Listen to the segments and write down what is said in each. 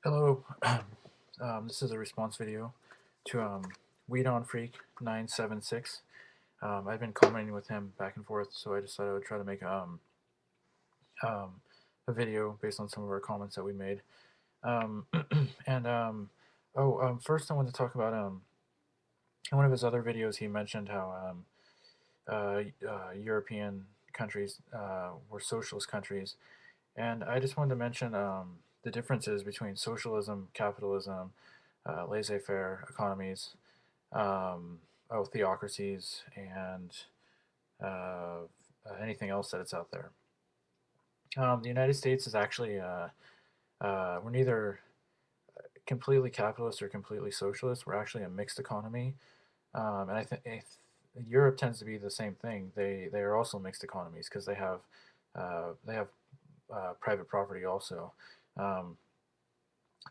Hello, this is a response video to Weed on Freak 976. I've been commenting with him back and forth, so I decided I would try to make um, a video based on some of our comments that we made. Um, and First I want to talk about in one of his other videos he mentioned how European countries were socialist countries, and I just wanted to mention the differences between socialism, capitalism, laissez-faire economies, theocracies, and uh, anything else that it's out there. The United States is actually we're neither completely capitalist or completely socialist. We're actually a mixed economy, and I think Europe tends to be the same thing. They are also mixed economies because they have private property also. Um,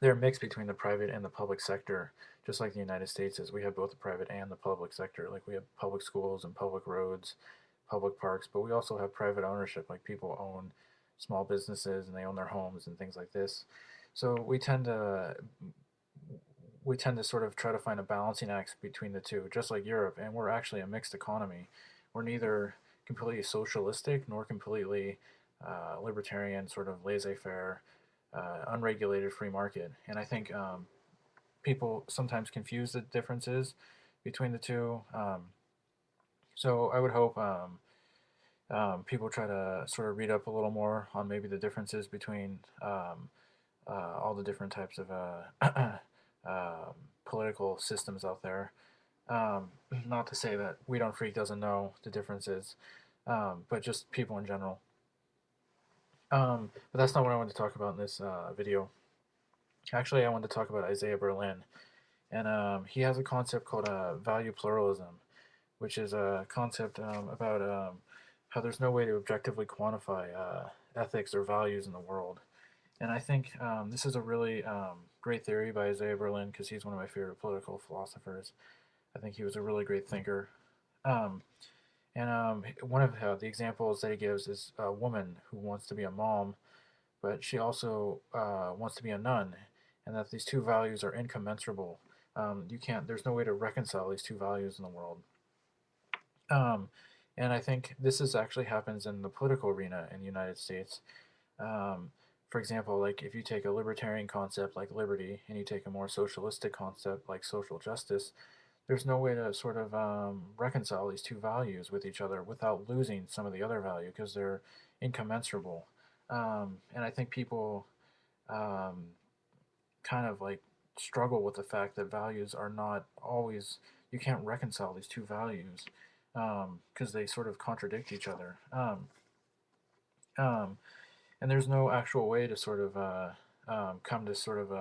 they're mixed between the private and the public sector, just like the United States is. We have both the private and the public sector. Like we have public schools and public roads, public parks, but we also have private ownership. Like people own small businesses and they own their homes and things like this. So we tend to sort of try to find a balancing act between the two, just like Europe. And we're actually a mixed economy. We're neither completely socialistic nor completely libertarian, sort of laissez-faire, unregulated free market. And I think people sometimes confuse the differences between the two. So I would hope people try to sort of read up a little more on maybe the differences between all the different types of political systems out there. Um, Not to say that We Don't Freak doesn't know the differences, but just people in general. But that's not what I wanted to talk about in this video. Actually, I wanted to talk about Isaiah Berlin, and he has a concept called value pluralism, which is a concept about how there's no way to objectively quantify ethics or values in the world. And I think this is a really great theory by Isaiah Berlin because he's one of my favorite political philosophers. I think he was a really great thinker. Um, and one of the examples that he gives is a woman who wants to be a mom, but she also wants to be a nun, and that these two values are incommensurable. You can't. There's no way to reconcile these two values in the world. Um, and I think this is actually happens in the political arena in the United States. Um, for example, like if you take a libertarian concept like liberty and you take a more socialistic concept like social justice, there's no way to sort of reconcile these two values with each other without losing some of the other value because they're incommensurable. And I think people um, kind of like struggle with the fact that values are not always, you can't reconcile these two values because they sort of contradict each other. Um, and there's no actual way to sort of come to sort of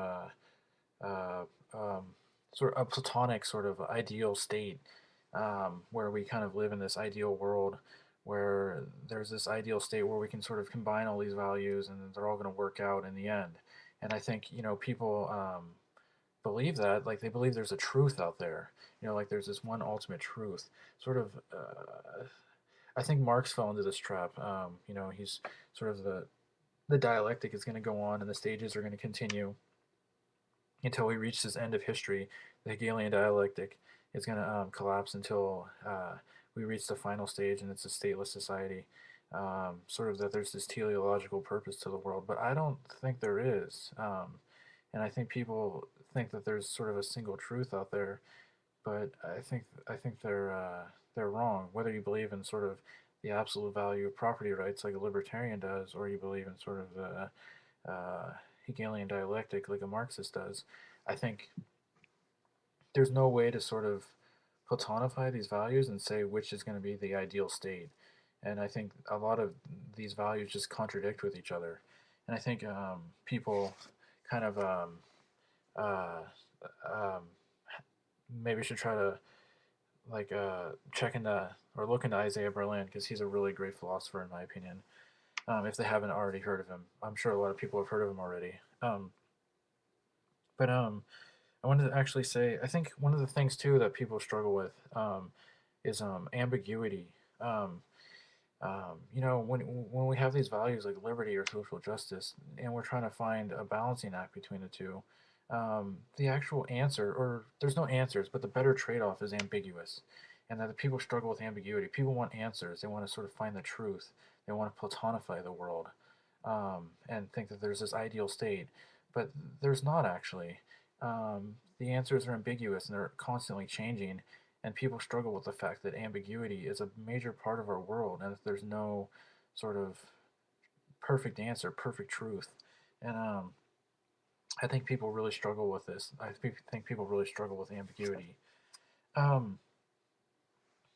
uh, um, sort of a platonic sort of ideal state where we kind of live in this ideal world where there's this ideal state where we can sort of combine all these values and they're all going to work out in the end. And I think people believe that, like they believe there's a truth out there, like there's this one ultimate truth. Sort of, I think Marx fell into this trap. He's sort of the dialectic is going to go on and the stages are going to continue until we reach this end of history. The Hegelian dialectic is going to collapse until we reach the final stage, and it's a stateless society. Sort of that there's this teleological purpose to the world, but I don't think there is. And I think people think that there's sort of a single truth out there, but I think they're wrong. Whether you believe in sort of the absolute value of property rights like a libertarian does, or you believe in sort of the Hegelian dialectic like a Marxist does, I think there's no way to sort of platonify these values and say which is going to be the ideal state. And I think a lot of these values just contradict with each other. And I think people kind of uh, um, maybe should try to like check into or look into Isaiah Berlin because he's a really great philosopher in my opinion. If they haven't already heard of him, I'm sure a lot of people have heard of him already. But I wanted to actually say I think one of the things too that people struggle with is ambiguity. Um, When we have these values like liberty or social justice, and we're trying to find a balancing act between the two, the actual answer, or there's no answers, but the better trade-off is ambiguous, and that the people struggle with ambiguity. People want answers. They want to sort of find the truth. They want to platonify the world, and think that there's this ideal state, but there's not actually. The answers are ambiguous and they're constantly changing, and people struggle with the fact that ambiguity is a major part of our world, and if there's no sort of perfect answer, perfect truth, and I think people really struggle with this. Think people really struggle with ambiguity. Um,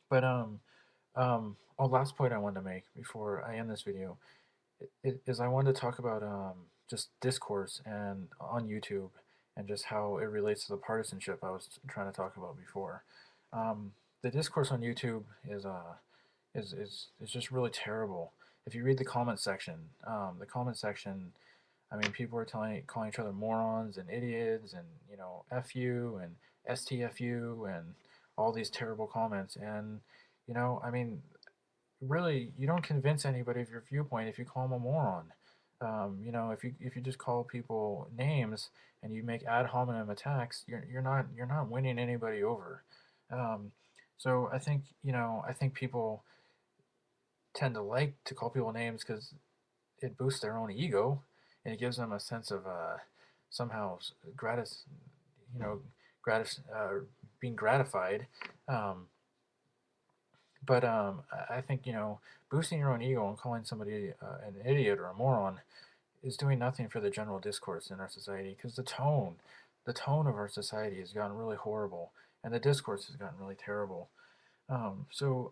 but last point I wanted to make before I end this video is I wanted to talk about just discourse and on YouTube and just how it relates to the partisanship I was trying to talk about before. Um, the discourse on YouTube is just really terrible. If you read the comment section, I mean, people are calling each other morons and idiots and f you and stfu and all these terrible comments. And I mean, really, you don't convince anybody of your viewpoint if you call them a moron. If you just call people names and you make ad hominem attacks, you're not winning anybody over. Um, so I think people tend to like to call people names because it boosts their own ego and it gives them a sense of somehow gratis, you know, gratis, being gratified. Um, but I think boosting your own ego and calling somebody an idiot or a moron is doing nothing for the general discourse in our society because the tone of our society has gotten really horrible and the discourse has gotten really terrible. So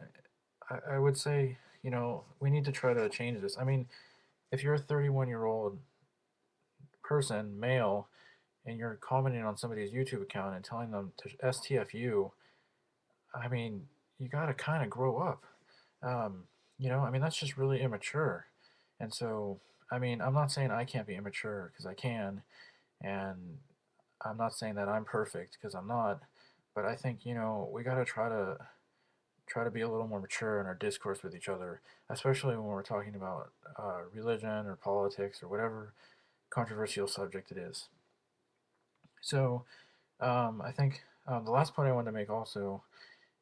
I would say we need to try to change this. I mean, if you're a 31-year-old person, male, and you're commenting on somebody's YouTube account and telling them to STFU, I mean, you got to kind of grow up. I mean, that's just really immature. And so, I mean, I'm not saying I can't be immature because I can, and I'm not saying that I'm perfect because I'm not. But I think we got to try to be a little more mature in our discourse with each other, especially when we're talking about religion or politics or whatever controversial subject it is. So I think the last point I wanted to make also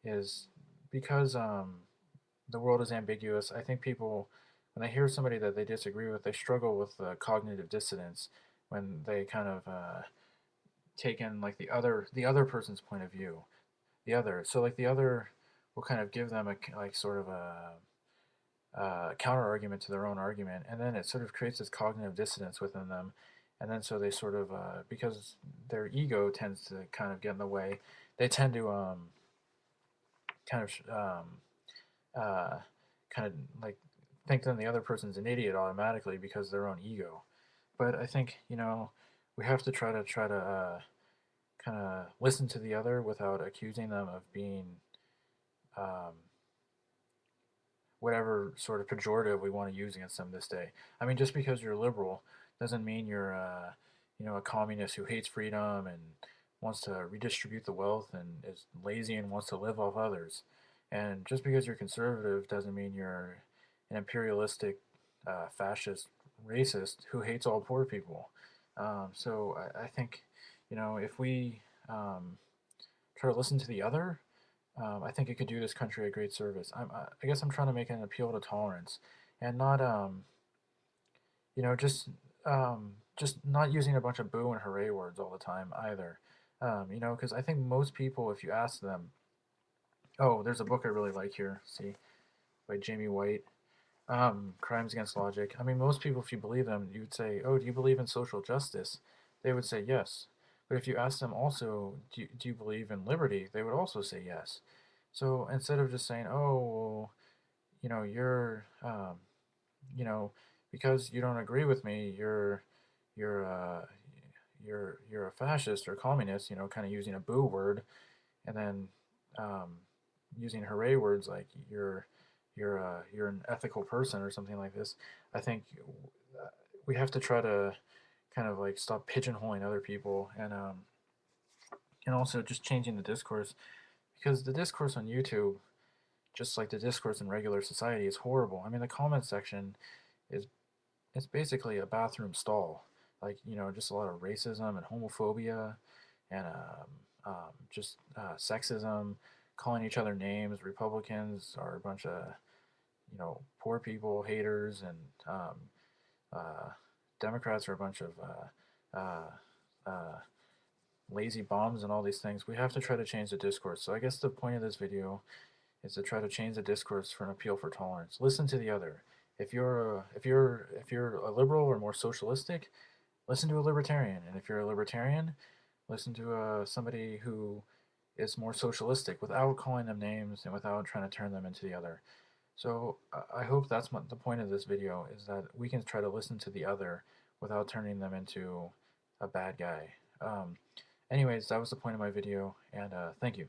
is because the world is ambiguous. I think people, when they hear somebody that they disagree with, they struggle with cognitive dissonance when they kind of take in like the other person's point of view. Like the other will kind of give them a like sort of a counter argument to their own argument, and then it sort of creates this cognitive dissonance within them, and then so they sort of because their ego tends to kind of get in the way, they tend to kind of uh, kind of like think that the other person's an idiot automatically because of their own ego. But I think we have to try to kind of listen to the other without accusing them of being um, whatever sort of pejorative we want to use against them this day. I mean, just because you're liberal doesn't mean you're, a communist who hates freedom and wants to redistribute the wealth and is lazy and wants to live off others. And just because you're conservative doesn't mean you're an imperialistic, fascist, racist who hates all poor people. So I think, if we try to listen to the other, I think it could do this country a great service. I guess I'm trying to make an appeal to tolerance, and not just not using a bunch of boo and hooray words all the time either. Because I think most people, if you ask them, oh, there's a book I really like here. See, by Jamie White, Crimes Against Logic. I mean, most people, if you believe them, you would say, oh, do you believe in social justice? They would say yes. But if you ask them also, do you believe in liberty? They would also say yes. So instead of just saying, oh, well, you're, you know, because you don't agree with me, you're, uh, you're a fascist or communist, kind of using a boo word, and then um, using hooray words like you're an ethical person or something like this. I think we have to try to kind of like stop pigeonholing other people, and also just changing the discourse because the discourse on YouTube just like the discourse in regular society is horrible. I mean, the comment section is it's basically a bathroom stall. Like, just a lot of racism and homophobia and just sexism, calling each other names. Republicans are a bunch of, poor people, haters, and uh, Democrats are a bunch of lazy bums and all these things. We have to try to change the discourse. So I guess the point of this video is to try to change the discourse for an appeal for tolerance. Listen to the other. If you're a liberal or more socialistic, listen to a libertarian, and if you're a libertarian, listen to somebody who is more socialistic without calling them names and without trying to turn them into the other. So I hope that's the point of this video is that we can try to listen to the other without turning them into a bad guy. Anyways, that was the point of my video, and thank you.